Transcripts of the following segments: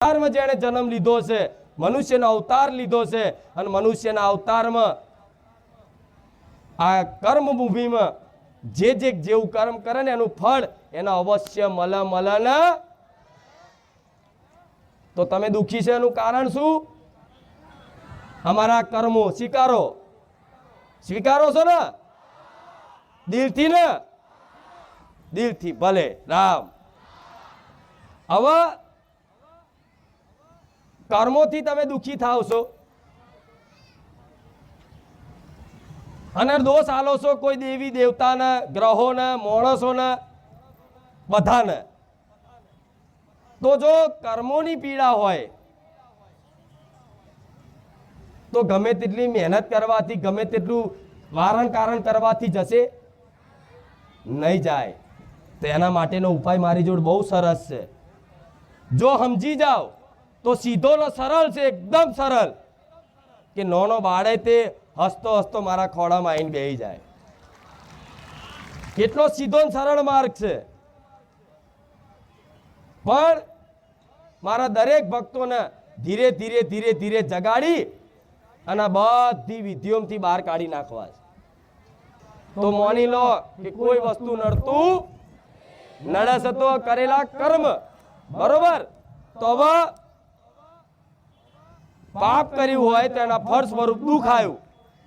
અવતારમાં જેણે જન્મ લીધો છે, મનુષ્યનો અવતાર લીધો છે અને મનુષ્યના અવતારમાં આ કર્મભૂમિમાં જે જેવું કર્મ કરે ને એનું ફળ એના અવશ્ય મળે ને. તો તમે દુઃખી છે એનું કારણ શું? અમારા કર્મો સ્વીકારો છો ને? દિલથી ને? દિલથી ભલે રામ. હવે કર્મોથી તમે દુઃખી થાવ છો અને દોષ આલો છો કોઈ દેવી દેવતાને, ગ્રહોને, માણસોને, બધાને. તો જો કર્મોની પીડા હોય તો ગમે તેટલી મહેનત કરવાથી, ગમે તેટલું વારણ કારણ કરવાથી જશે નહીં જાય. તો એના માટેનો ઉપાય મારી જોડે બહુ સરસ છે. જો સમજી જાઓ તો સીધો ને સરળ છે, એકદમ સરળ, કે નાનો બાળે તે હસતો હસતો મારા ખોળામાં આવીને બેસી જાય. કેટલો સીધો ને સરળ માર્ગ છે. પણ મારા દરેક ભક્તોને ધીરે ધીરે ધીરે ધીરે જગાડી અને બધી વિધિઓમાંથી બહાર કાઢી નાખવા છે. તો માની લો કે કોઈ વસ્તુ નડતું નડસ તો કરેલા કર્મ, બરોબર? તો હવે પાપ કર્યું હોય તો એના ફળ સ્વરૂપ દુઃખ આવ્યું.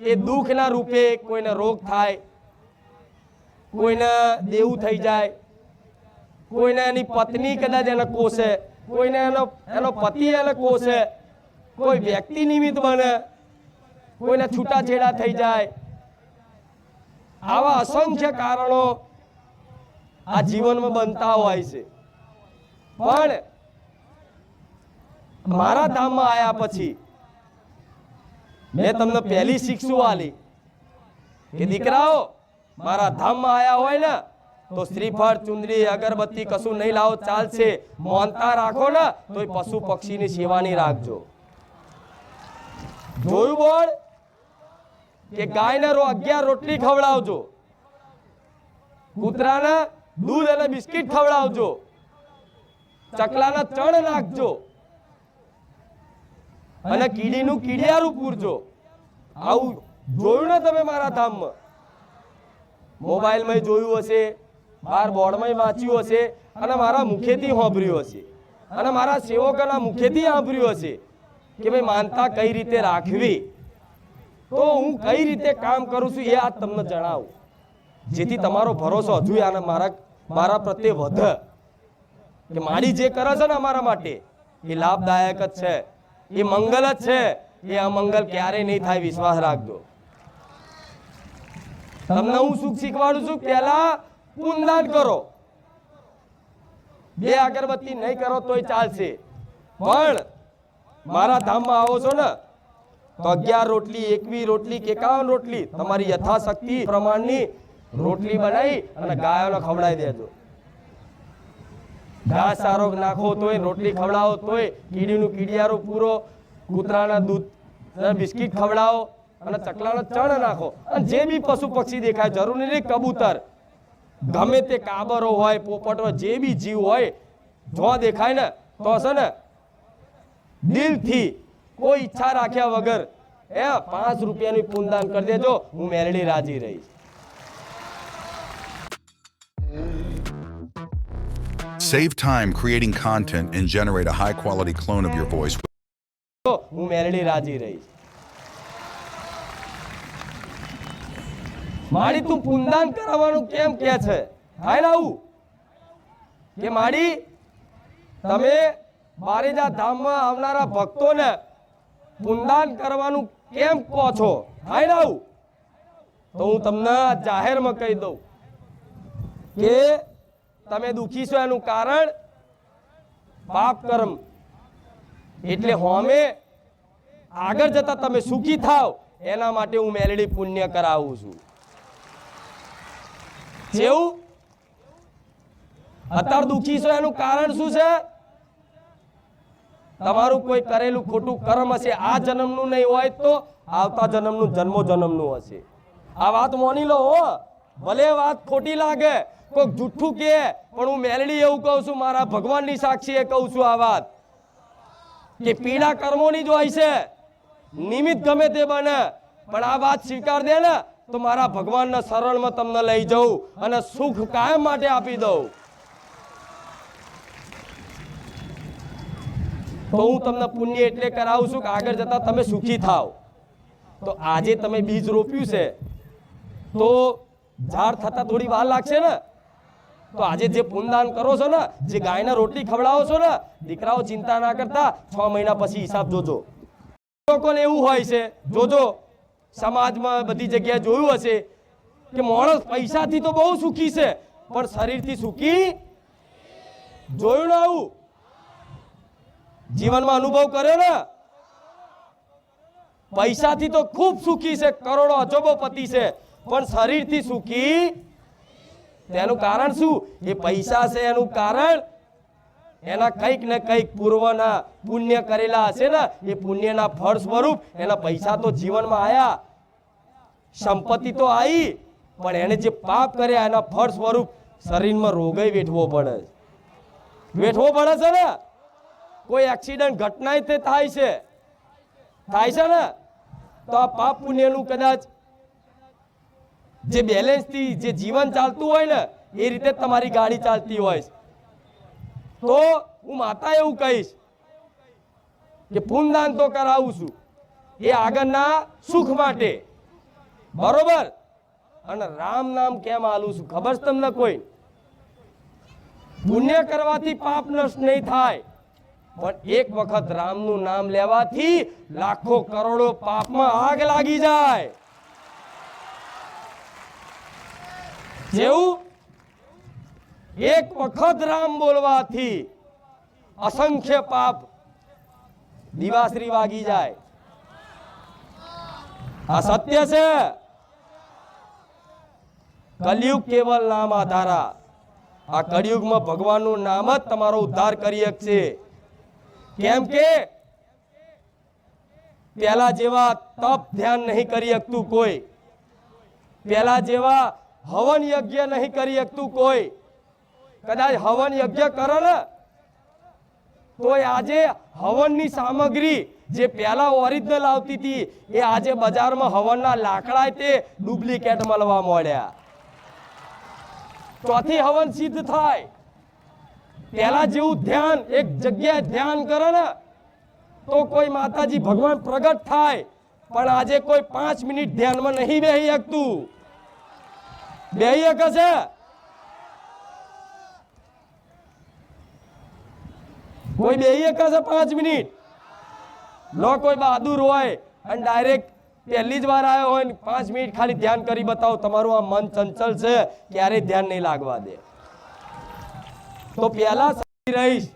એ દુઃખના રૂપે કોઈને રોગ થાય, કોઈને દેવું થઈ જાય, કોઈને એની પત્ની કદાચ એને કોસે, કોઈને એનો પતિ એને કોસે, કોઈ વ્યક્તિ નિમિત્ત બને, કોઈને છૂટાછેડા થઈ જાય. આવા અસંખ્ય કારણો આ જીવનમાં બનતા હોય છે. પણ મારા ધામમાં આવ્યા પછી મેં તમને પહેલી શિક્ષા આલી કે દીકરાઓ મારા ધામમાં આવ્યા હોય ને તો શ્રીફળ, ચુંદડી, અગરબત્તી કશું નહીં લાવો ચાલશે. મોનતા રાખો ને તો પશુ પક્ષીની સેવાની રાખજો. જોયું બોલ કે ગાયને 11 રોટલી ખવડાવજો, કૂતરાને દૂધ અને બિસ્કિટ ખવડાવજો, ચકલાને ચણ નાખજો અને કીડીનું કીડિયારું પૂરજો. આવું જોયું ને તમે મારા ધામમાં? મોબાઈલમાં જોયું હશે, બાર બોર્ડમાં વાંચ્યું હશે અને મારા મુખેથી સાંભળ્યું હશે અને મારા સેવકોના મુખેથી સાંભળ્યું હશે કે ભાઈ માનતા કઈ રીતે રાખવી. તો હું કઈ રીતે કામ કરું છું એ આજ તમને જણાવું, જેથી તમારો ભરોસો હજુ મારા પ્રત્યે વધે કે મારી જે કરે છે ને અમારા માટે એ લાભદાયક જ છે, એ મંગલ જ છે, એ અમંગલ ક્યારેય નહીં થાય. વિશ્વાસ રાખજો. તમને હું સુખ શીખવાડું છું. પહેલા પુણ્યદાન કરો. 2 અગરબત્તી નહીં કરો તોય ચાલશે, પણ મારા ધામમાં આવો છો ને તો 11 રોટલી, 21 રોટલી કે 51 રોટલી તમારી યથાશક્તિ પ્રમાણની રોટલી બનાવી અને ગાયોને ખવડાવી દેજો. ઘાસ સારો નાખો તોય, રોટલી ખવડાવો તોય, કીડીનું કીડિયારો પૂરો, કૂતરાના દૂધ બિસ્કિટ ખવડાવો અને ચકલાનો ચણ નાખો. અને જે બી પશુ પક્ષી દેખાય, જરૂરી નહીં કબૂતર, ગમે તે કાબરો હોય, પોપટ હોય, જે બી જીવ હોય, જો દેખાય ને તો હશે ને દિલથી કોઈ ઈચ્છા રાખ્યા વગર 5 રૂપિયાનું પુણ્યદાન કરી દેજો. હું મેરડી રાજી રહીશ. Save time creating content and generate a high quality clone of your voice. હું મેરડી રાજી રહીશ. માડી તું પુણ્યદાન કરવાનું કેમ કે છે? થાય ને આવું કે માડી તમે બારેજા ધામમાં આવનારા ભક્તોને પુણ્યદાન કરવાનું કેમ કહો છો? થાય ને આવું? તો હું તમને જાહેરમાં કહી દઉં કે તમે દુઃખી છો એનું કારણ પાપ કર્મ. એટલે હોમે આગળ જતા તમે સુખી થાવ એના માટે હું મેલડી પુણ્ય કરાવું છું. જેવું અત્યારે દુઃખી છો એનું કારણ શું છે? તમારું કોઈ કરેલું ખોટું કર્મ હશે. આ જન્મનું નહીં હોય તો આવતા જન્મનું, જન્મો જન્મનું હશે. આ વાત માની લો હો, ભલે વાત ખોટી લાગે, કોઈક જુઠ્ઠું કહે, પણ હું મેલડી એવું કહું છું, મારા ભગવાનની સાક્ષીએ કહું છું આ વાત કે પીડા કર્મોની જ હોય છે, નિમિત્ત ગમે તે બને, પણ આ વાત સ્વીકાર દે ને તો મારા ભગવાનના શરણમાં તમને લઈ જાઉં અને સુખ કાયમ માટે આપી દઉં. તો હું તમને પુણ્ય એટલે કરાવું છું કે આગળ જતા તમે સુખી થાવ. તો આજે તમે બીજ રોપ્યું છે તો ઝાડ થતા થોડી વાર લાગશે ને. તો આજે જે પુણ્યદાન કરો છો ને, જે ગાયને રોટલી ખવડાવો છો ને, દીકરાઓ ચિંતા ના કરતા 6 મહિના પછી હિસાબ જોજો. લોકોને એવું હોય છે, જોજો સમાજમાં બધી જગ્યાએ જોયું હશે કે માણસ પૈસાથી તો બહુ સુખી છે પણ શરીરથી સુખી જોયું ને? આવું જીવનમાં અનુભવ કર્યો ને? પૈસાથી તો ખૂબ સુખી છે, કરોડો અજબો પતિ છે, પણ શરીરથી સુખી. તેનું કારણ શું? એ પૈસા છે એનું કારણ એના કંઈક ને કંઈક પૂર્વના પુણ્ય કરેલા હશે ને, એ પુણ્યના ફળ સ્વરૂપ એના પૈસા તો જીવનમાં આયા, સંપત્તિ તો આવી, પણ એને જે પાપ કર્યા એના ફળ સ્વરૂપ શરીરમાં રોગય વેઠવો પડે છે ને. કોઈ એક્સિડન્ટ ઘટના તે થાય છે ને, તો આ પાપ પુણ્યનું કદાચ જે બેલેન્સ થી જે જીવન ચાલતું હોય ને એ રીતે તમારી ગાડી ચાલતી હોય. તો હું માતા એવું કહીશ કે પુણ્યદાન તો કરાવું છું એ આગળના સુખ માટે, બરોબર? અને રામ નામ કેમ આલું છું ખબર છે તમને? કોઈ પુણ્ય કરવાથી પાપ નષ્ટ નહીં થાય, પણ એક વખત રામનું નામ લેવાથી લાખો કરોડો પાપમાં આગ લાગી જાય. જેવું એક વખત રામ બોલવાથી અસંખ્ય પાપ દિવાસરી વાગી જાય. આ સત્ય છે. કલયુગ કેવલ નામ આધારા. આ કળિયુગમાં ભગવાનનું નામ જ તમારો ઉદ્ધાર કરી શકશે. કેમ કે પેલા જેવા તપ ધ્યાન નહીં કરી શકતું કોઈ, પેલા જેવા હવન યજ્ઞ નહીં કરી શકતું કોઈ. કદાચ હવન યજ્ઞ કરો ને તો આજે હવનની સામગ્રી જે પેલા ઓરિજિનલ આવતી હતી એ આજે બજારમાં હવનના લાકડા તે ડુપ્લિકેટ મળવા મળ્યા. ચોથી હવન સિદ્ધ થાય. પેલા જેવું ધ્યાન એક જગ્યાએ ધ્યાન કરે ને તો કોઈ માતાજી ભગવાન પ્રગટ થાય, પણ આજે કોઈ 5 મિનિટ ધ્યાનમાં નહીં બેહી શકતું. બેહી શકે છે? કોઈ બેહી શકે છે 5 મિનિટ? લો કોઈ બહાદુર હોય અને ડાયરેક્ટ પહેલી જ વાર આવ્યો હોય ને 5 મિનિટ ખાલી ધ્યાન કરી બતાવો, તમારું આ મન ચંચલ છે, ક્યારેય ધ્યાન નહીં લાગવા દે. તો પહેલા સમજી રહીશ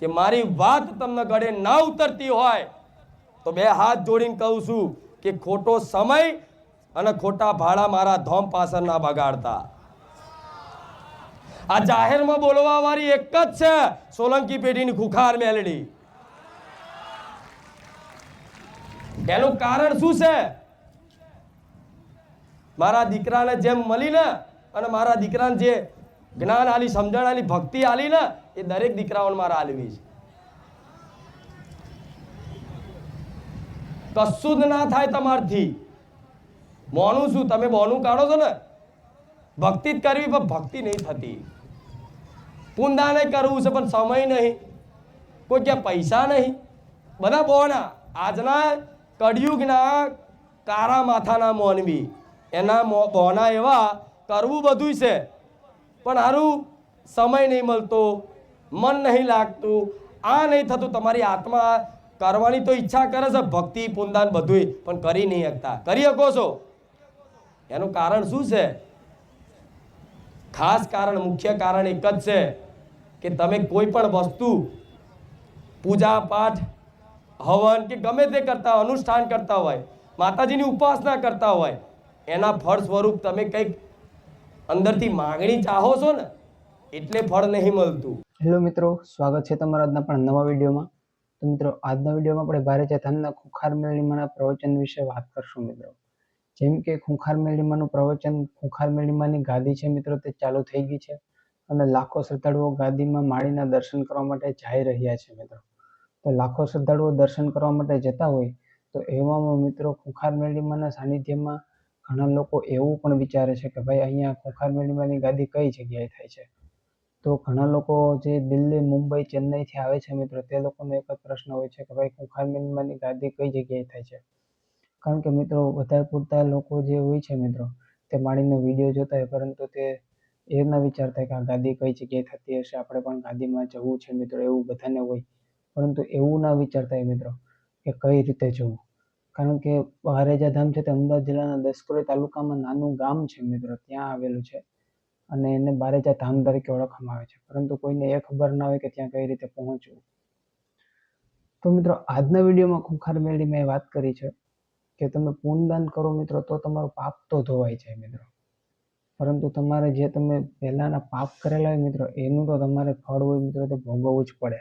કે મારી વાત તમને ગળે ના ઉતરતી હોય તો 2 હાથ જોડીને કહું છું કે ખોટો સમય અને ખોટા ભાડા મારા ધોમ પાછળ ના બગાડતા. આ જાહેરમાં બોલવા વાળી એક જ છે, સોલંકી પેઢીની ખુખાર મેલડી. એનું કારણ શું છે? મારા દીકરાને જેમ મળી ને અને મારા દીકરાને જે જ્ઞાન આલી, સમજણ આલી, ભક્તિ આલી ને એ દરેક દીકરાઓને મારા આલવી છે. કશું જ ના થાય તમારથી. મોનું શું? તમે મોનું કાઢો છો ને, ભક્તિ જ કરવી પણ ભક્તિ નહીં થતી. પુણ્યદાન કરવું છે પણ સમય નહીં, કોઈ ક્યાં પૈસા નહીં, બધા બોના. આજના કળિયુગના કારા માથાના મોનવી એના બોના એવા કરવું બધું છે પણ હારું સમય નહીં મળતો, મન નહીં લાગતું, આ નહીં થતું. તમારી આત્મા કરવાની તો ઈચ્છા કરે છે, ભક્તિ પુણ્યદાન બધું, પણ કરી નહીં શકતા. કરી શકો છો? એનું કારણ શું છે? ખાસ કારણ, મુખ્ય કારણ એક જ છે કે તમે કોઈ પણ વસ્તુ પૂજા પાઠ હવન કે ગમે તે કરતા, અનુષ્ઠાન કરતા હોય, માતાજીની ઉપાસના કરતા હોય, એના ફળ સ્વરૂપ તમે કંઈક અંદરથી માંગણી ચાહો છો ને એટલે ફળ નહીં મળતું. હેલો મિત્રો, સ્વાગત છે તમારા આજના પણ નવા વિડીયોમાં. તો મિત્રો, આજના વિડીયોમાં આપણે ભારતીય ધામના ખુંખાર મેળીમાના પ્રવચન વિશે વાત કરશું મિત્રો. જેમ કે ખુંખાર મેળીમાનું પ્રવચન, ખુંખાર મેળીમાની ગાદી છે મિત્રો તે ચાલુ થઈ ગઈ છે અને લાખો શ્રદ્ધાળુઓ ગાદીમાં માળીના દર્શન કરવા માટે જઈ રહ્યા છે મિત્રો. તો લાખો શ્રદ્ધાળુઓ દર્શન કરવા માટે જતા હોય તો એવામાં મિત્રો ખુંખાર મેરડીમાના સાનિધ્યમાં ઘણા લોકો એવું પણ વિચારે છે કે ભાઈ અહીંયા ખુંખાર મેરડીમાની ગાદી કઈ જગ્યાએ થાય છે. તો ઘણા લોકો જે દિલ્હી, મુંબઈ, ચેન્નઈથી આવે છે મિત્રો, તે લોકોનો એક જ પ્રશ્ન હોય છે કે ભાઈ ખુંખાર મેરડીમાની ગાદી કઈ જગ્યાએ થાય છે. કારણ કે મિત્રો વધારે પૂરતા લોકો જે હોય છે મિત્રો, તે માળીનો વિડીયો જોતા હોય, પરંતુ તે એ ન વિચારતા કે આ ગાદી કઈ જગ્યાએ થતી હશે, આપણે પણ ગાદીમાં જવું છે મિત્રો, એવું બધાને હોય. પરંતુ એવું ના વિચારતા હોય મિત્રો કે કઈ રીતે જવું. કારણ કે બહારેજા ધામ છે તે અમદાવાદ જિલ્લાના દસક્રોઈ તાલુકામાં નાનું ગામ છે મિત્રો, ત્યાં આવેલું છે અને એને બારેજા ધામ તરીકે ઓળખવામાં આવે છે. પરંતુ કોઈને એ ખબર ના હોય કે ત્યાં કઈ રીતે પહોંચવું. તો મિત્રો આજના વિડીયોમાં ખુંખાર મેરડીમાં વાત કરી છે કે તમે પૂનદાન કરો મિત્રો તો તમારું પાપ તો ધોવાઈ જાય મિત્રો, પરંતુ તમારે જે તમે પહેલાના પાપ કરેલા હોય મિત્રો એનું તો તમારે ફળ હોય મિત્રો તો ભોગવવું જ પડે.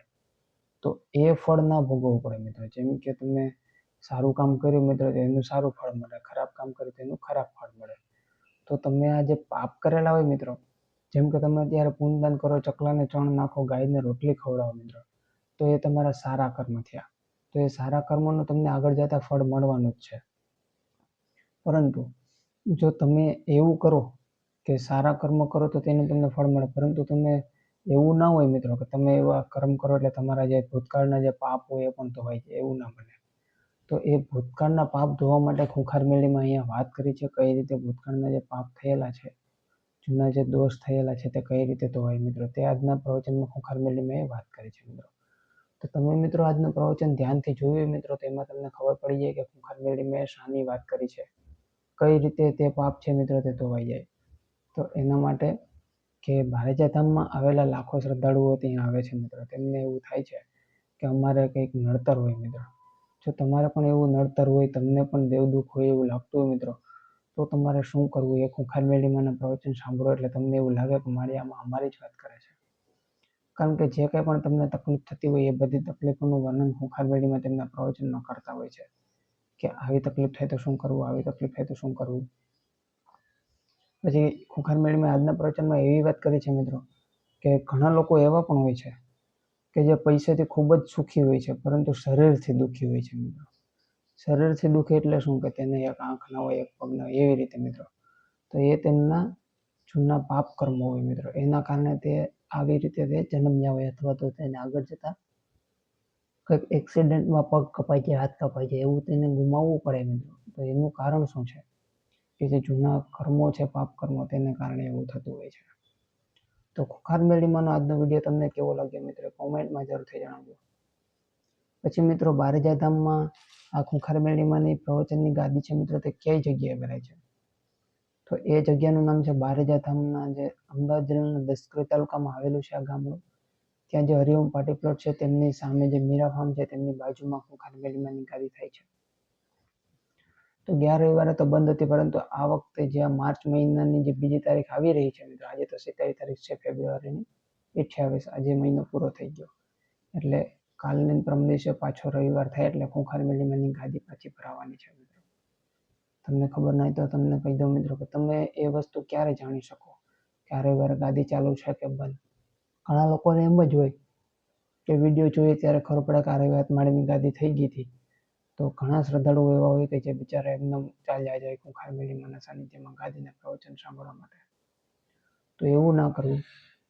તો એ ફળ ના ભોગવવું પડે મિત્રો. જેમ કે તમે સારું કામ કર્યું મિત્રો તો એનું સારું ફળ મળે, ખરાબ કામ કર્યું તો એનું ખરાબ ફળ મળે. તો તમે આ જે પાપ કરેલા હોય મિત્રો, જેમ કે તમે અત્યારે પૂનદાન કરો, ચકલાને ચણ નાખો, ગાયને રોટલી ખવડાવો મિત્રો, તો એ તમારા સારા કર્મ થયા. તો એ સારા કર્મનું તમને આગળ જતા ફળ મળવાનું જ છે. પરંતુ જો તમે એવું કરો કે સારા કર્મ કરો તો તેનું તમને ફળ મળે, પરંતુ તમે એવું ના હોય મિત્રો કે તમે એવા કર્મ કરો એટલે તમારા જે ભૂતકાળના જે પાપ હોય એ પણ ધોવાઈ જાય, એવું ના બને. તો એ ભૂતકાળના પાપ ધોવા માટે ખુંખાર મેરડીમાં અહીંયા વાત કરી છે કઈ રીતે ભૂતકાળના જે પાપ થયેલા છે, જૂના જે દોષ થયેલા છે તે કઈ રીતે ધોવાય મિત્રો, તે આજના પ્રવચનમાં ખુંખાર મેરડીમાં વાત કરી છે મિત્રો. તો તમે મિત્રો આજનું પ્રવચન ધ્યાનથી જોયું મિત્રો, તો એમાં તમને ખબર પડી જાય કે ખુંખાર મેરડીમાં શાની વાત કરી છે, કઈ રીતે તે પાપ છે મિત્રો તે ધોવાઈ જાય. તો એના માટે કે બારેજા ધામમાં આવેલા લાખો શ્રદ્ધાળુઓ ત્યાં આવે છે મિત્રો, તેમને એવું થાય છે કે અમારે કંઈક નડતર હોય મિત્રો. જો તમારે પણ એવું નડતર હોય, તમને પણ દેવ દુઃખ હોય એવું લાગતું હોય મિત્રો, તો તમારે શું કરવું એ ખુંખાર મેરડીમાંના પ્રવચન સાંભળો એટલે તમને એવું લાગે કે મારી આમાં અમારી જ વાત કરે છે. કારણ કે જે કંઈ પણ તમને તકલીફ થતી હોય એ બધી તકલીફોનું વર્ણન ખુંખાર મેરડીમાં તેમના પ્રવચનમાં કરતા હોય છે કે આવી તકલીફ થાય તો શું કરવું, આવી તકલીફ થાય તો શું કરવું. પછી ખુંખાર મેરડીમાં આજના પ્રવચનમાં એવી વાત કરી છે મિત્રો કે ઘણા લોકો એવા પણ હોય છે કે જે પૈસાથી ખૂબ જ સુખી હોય છે, પરંતુ શરીરથી દુઃખી હોય છે મિત્રો. શરીરથી દુઃખી એટલે શું કે તેને એક આંખ ના હોય, એક પગ ના હોય, એવી રીતે મિત્રો. તો એ તેમના જૂના પાપ કર્મો હોય મિત્રો, એના કારણે તે આવી રીતે તે જન્મ્યા હોય, અથવા તો તેને આગળ જતા કંઈક એક્સિડન્ટમાં પગ કપાઈ જાય, હાથ કપાઈ જાય, એવું તેને ગુમાવવું પડે મિત્રો. તો એનું કારણ શું છે કે જે જૂના કર્મો છે, પાપ કર્મો, તેને કારણે એવું થતું હોય છે. તો ખુંખાર મેરડીમાંનો આજનો વિડીયો તમને કેવો લાગ્યો મિત્રો, કોમેન્ટમાં જરૂરથી જણાવજો. પછી મિત્રો બારેજા ધામમાં આ ખુંખાર મેરડીમાંની પ્રવચનની ગાદી છે મિત્રો, તે કઈ જગ્યાએ ભરાય છે? તો એ જગ્યાનું નામ છે બારેજા ધામના, જે અમદાવાદ જિલ્લાના દસક્રોઈ તાલુકામાં આવેલું છે આ ગામડું. ત્યાં જે હરિઓમ પાર્ટી પ્લોટ છે તેમની સામે જે મીરા ફાર્મ છે તેમની બાજુમાં ખુંખાર મેરડીમાંની ગાદી થાય છે. તો ગયા રવિવારે તો બંધ હતી, પરંતુ આ વખતે જે માર્ચ મહિનાની જે 2જી તારીખ આવી રહી છે મિત્રો, આજે તો 27 તારીખ છે ફેબ્રુઆરીની 28, આજે મહિનો પૂરો થઈ ગયો, એટલે કાલની પરમ દિવસે પાછો રવિવાર થાય એટલે ખુંખાર મેરડીમાંની ગાદી પાછી ભરાવાની છે મિત્રો. તમને ખબર ના હોય તો તમને કહી દઉં મિત્રો કે તમે એ વસ્તુ ક્યારે જાણી શકો કે આ રવિવારે ગાદી ચાલુ છે કે બંધ. ઘણા લોકોને એમ જ હોય કે વિડીયો જોઈએ ત્યારે ખબર પડે કે આ રવિવારે માળીની ગાદી થઈ ગઈ હતી. તો ઘણા શ્રદ્ધાળુઓ એવા હોય કે જે બિચારા એકદમ ચાલ્યા જાય ખુંખાર મેરડીમાંના સાનિધ્યમાં ગાદીના પ્રવચન સાંભળવા માટે. તો એવું ના કરવું.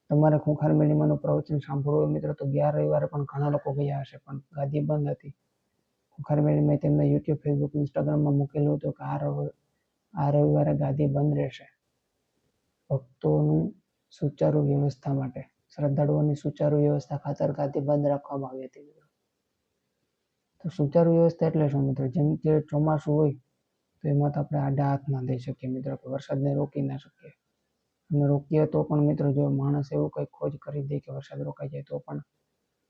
તમારે ખુંખાર મેરડીમાંનું પ્રવચન સાંભળવું હોય મિત્રો તો ગયા રવિવારે પણ ઘણા લોકો ગયા હશે, પણ ગાદી બંધ હતી. ખુંખાર મેરડીમાં તેમના યુટ્યુબ, ફેસબુક, ઇન્સ્ટાગ્રામમાં મૂકેલું હતું કે આ રવિવારે ગાદી બંધ રહેશે. ભક્તોનું સુચારુ વ્યવસ્થા માટે, શ્રદ્ધાળુઓની સુચારુ વ્યવસ્થા ખાતર ગાદી બંધ રાખવામાં આવી હતી મિત્રો. તો સુચારુ વ્યવસ્થા એટલે શું મિત્રો? જેમ કે ચોમાસું હોય તો એમાં તો આપણે આડા હાથ ના દઈ શકીએ મિત્રો, કે વરસાદને રોકી ના શકીએ. અને રોકીએ તો પણ મિત્રો જો માણસ એવું કંઈક ખોજ કરી દે કે વરસાદ રોકાઈ જાય તો પણ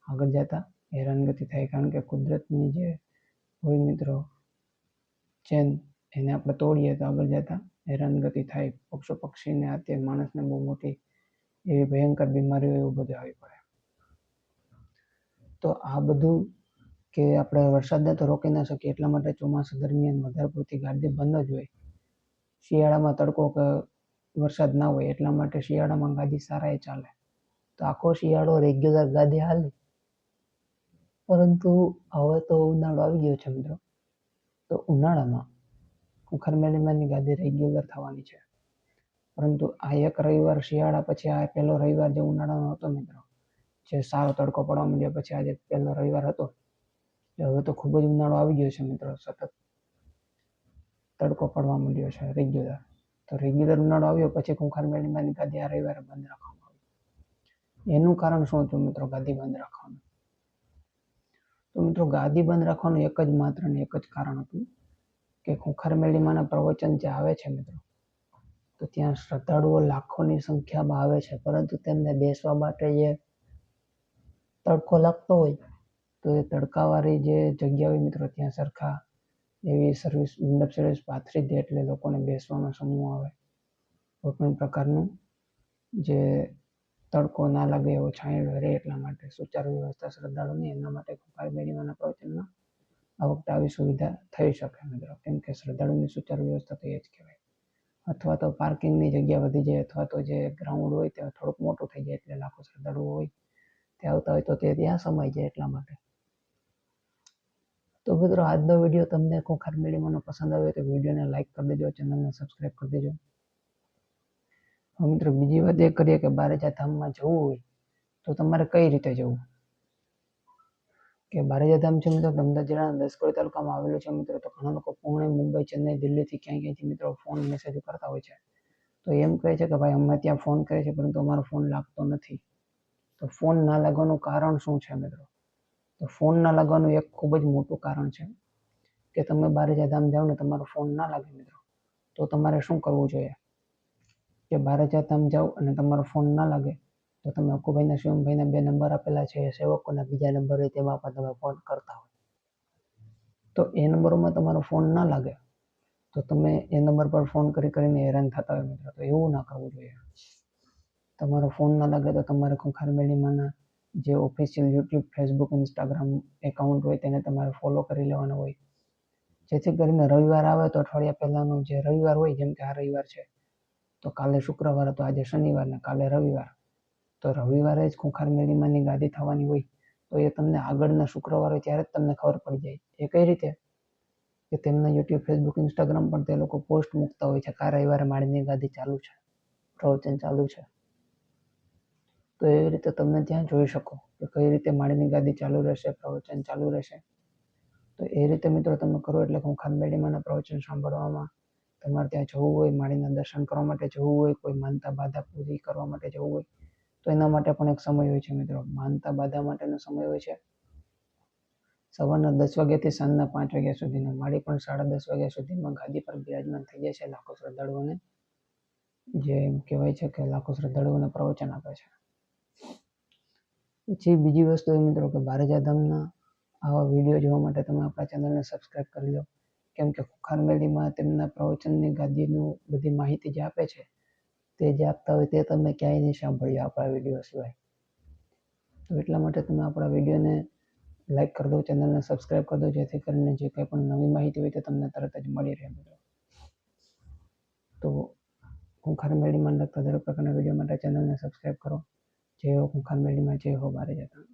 આગળ જતા હેરાનગતિ થાય. કારણ કે કુદરતની જે હોય મિત્રો ચેન, એને આપણે તોડીએ તો આગળ જતા હેરાનગતિ થાય. પશુ પક્ષીને આતે માણસને બહુ મોટી એવી ભયંકર બીમારીઓ એવું બધું આવી પડે. તો આ બધું કે આપણે વરસાદને તો રોકી ના શકીએ, એટલા માટે ચોમાસા દરમિયાન વધારે પૂરતી ગાદી બંધ જ હોય. શિયાળામાં તડકો કે વરસાદ ના હોય એટલા માટે શિયાળામાં ગાદી સારાય ચાલે. તો આખો શિયાળો રેગ્યુલર ગાદી હાલે પરંતુ હવે તો ઉનાળો આવી ગયો છે મિત્રો, તો ઉનાળામાં ખુંખાર મેળીમાંની ગાદી રેગ્યુલર થવાની છે. પરંતુ આ એક રવિવાર શિયાળા પછી આ પહેલો રવિવાર જે ઉનાળાનો હતો મિત્રો, જે સારો તડકો પડવા માંડ્યો પછી આજે પહેલો રવિવાર હતો, હવે તો ખૂબ જ ઉનાળો આવી ગયો છે મિત્રો. સતત તડકો પડવા માંડ્યો છે રેગ્યુલર. તો રેગ્યુલર ઉનાળો આવ્યો પછી ખુંખાર મેળીમાંની ગાદી આ રવિવારે બંધ રાખવામાં આવી. એનું કારણ શું હતું મિત્રો ગાદી બંધ રાખવાનું? તો મિત્રો ગાદી બંધ રાખવાનું એક જ માત્ર ને એક જ કારણ હતું કે ખુંખાર મેળીમાંના પ્રવચન જે આવે છે મિત્રો, તો ત્યાં શ્રદ્ધાળુઓ લાખોની સંખ્યામાં આવે છે, પરંતુ તેમને બેસવા માટે જે તડકો લાગતો હોય, તો એ તડકાવાળી જે જગ્યા હોય મિત્રો, ત્યાં સરખા એવી સર્વિસ મંડપ સર્વિસ પાથરી દે એટલે લોકોને બેસવાનો સમૂહ આવે. કોઈ પણ પ્રકારનું જે તડકો ના લાગે એવો છાંયડો રહે એટલા માટે સુચારુ વ્યવસ્થા શ્રદ્ધાળુની એના માટે ખુંખાર મેળીમાંના પ્રવચનમાં આ વખતે આવી સુવિધા થઈ શકે મિત્રો, કેમ કે શ્રદ્ધાળુની સુચારુ વ્યવસ્થા તો એ જ કહેવાય. અથવા તો પાર્કિંગની જગ્યા વધી જાય, અથવા તો જે ગ્રાઉન્ડ હોય ત્યાં થોડુંક મોટું થઈ જાય એટલે લાખો શ્રદ્ધાળુઓ હોય તે આવતા હોય તો તે ત્યાં સમાઈ જાય એટલા માટે. તો મિત્રો આજનો વિડીયો તમને ખુંખાર મેળીમાંનો પસંદ આવ્યો તો વિડીયોને લાઈક કરી દેજો, ચેનલને સબસ્ક્રાઈબ કરી દેજો. હવે મિત્રો બીજી વાત એ કરીએ કે બારેજા ધામમાં જવું હોય તો તમારે કઈ રીતે જવું? કે બારેજા ધામ છે મિત્રો અમદાવાદ જિલ્લાના લશ્કરી તાલુકામાં આવેલું છે મિત્રો. તો ઘણા લોકો પુણે, મુંબઈ, ચેન્નઈ, દિલ્હીથી ક્યાંયથી મિત્રો ફોન મેસેજ કરતા હોય છે. તો એમ કહે છે કે ભાઈ અમે ત્યાં ફોન કરીએ છીએ પરંતુ અમારો ફોન લાગતો નથી. તો ફોન ના લાગવાનું કારણ શું છે મિત્રો? તો ફોન ના લાગવાનું એક ખૂબ જ મોટું કારણ છે કે તમે બારેજા ધામ જાઓ ને તમારો ફોન ના લાગે મિત્રો, તો તમારે શું કરવું જોઈએ? કે બારેજા ધામ જાઓ અને તમારો ફોન ના લાગે તો તમે અકુભાઈના શિવમભાઈના 2 નંબર આપેલા છે સેવકોના, બીજા નંબર હોય તેમાં પણ તમે ફોન કરતા હોય. તો એ નંબરોમાં તમારો ફોન ના લાગે તો તમે એ નંબર પર ફોન કરીને હેરાન થતા હોય મિત્રો, તો એવું ના કરવું જોઈએ. તમારો ફોન ના લાગે તો તમારે ખુંખાર મેળીમાંના જે official YouTube, Facebook, Instagram account હોય તેને તમારે ફોલો કરી લેવાનો હોય, જેથી કરીને રવિવાર આવે તો અઠવાડિયા પહેલાનો જે રવિવાર હોય, જેમ કે આ રવિવાર છે તો કાલે શુક્રવાર હતો, આજે શનિવાર ને કાલે રવિવાર, તો રવિવારે જ ખુંખાર મેળીમાંની ગાદી થવાની હોય તો એ તમને આગળના શુક્રવાર હોય ત્યારે જ તમને ખબર પડી જાય. એ કઈ રીતે? કે તેમના યુટ્યુબ, ફેસબુક, ઇન્સ્ટાગ્રામ પર તે લોકો પોસ્ટ મૂકતા હોય છે કે આ રવિવારે માળીની ગાદી ચાલુ છે, પ્રવચન ચાલુ છે. તો એવી રીતે તમને ત્યાં જોઈ શકો કે કઈ રીતે માળીની ગાદી ચાલુ રહેશે, પ્રવચન ચાલુ રહેશે. તો એ રીતે મિત્રો તમે કરો એટલે ખુંખાર મેળીમાંના પ્રવચન સાંભળવામાં, તમારે ત્યાં જવું હોય, માળીના દર્શન કરવા માટે જવું હોય, કોઈ માનતા બાધા પૂરી કરવા માટે જવું હોય તો એના માટે પણ એક સમય હોય છે મિત્રો. માનતા બાધા માટેનો સમય હોય છે સવારના 10 વાગ્યાથી સાંજના 5 વાગ્યા સુધીનો. માળી પણ 10:30 વાગ્યા સુધીમાં ગાદી પર બિરાજમાન થઈ જાય છે. લાખો શ્રદ્ધાળુઓને જે એમ કહેવાય છે કે લાખો શ્રદ્ધાળુઓને પ્રવચન આપે છે. પછી બીજી વસ્તુ એ મિત્રો કે બારેજા ધામના આવા વિડીયો જોવા માટે તમે આપણા ચેનલને સબસ્ક્રાઈબ કરી લો, કેમ કે ખુંખાર મેળીમાં તેમના પ્રવચનની ગાદીનું બધી માહિતી જે આપે છે તે જે આપતા હોય તે તમે ક્યાંય નહીં સાંભળ્યું આપણા વિડીયો સિવાય. તો એટલા માટે તમે આપણા વિડીયોને લાઈક કરી દો, ચેનલને સબસ્ક્રાઈબ કરી દો, જેથી કરીને જે કંઈ પણ નવી માહિતી હોય તે તમને તરત જ મળી રહે મિત્રો. તો ખુંખાર મેળીમાં લગતા દરેક પ્રકારના વિડીયો માટે ચેનલને સબસ્ક્રાઈબ કરો. જય હો ખુંખાર મેળીમાં, જય હો બારેજા ધામ.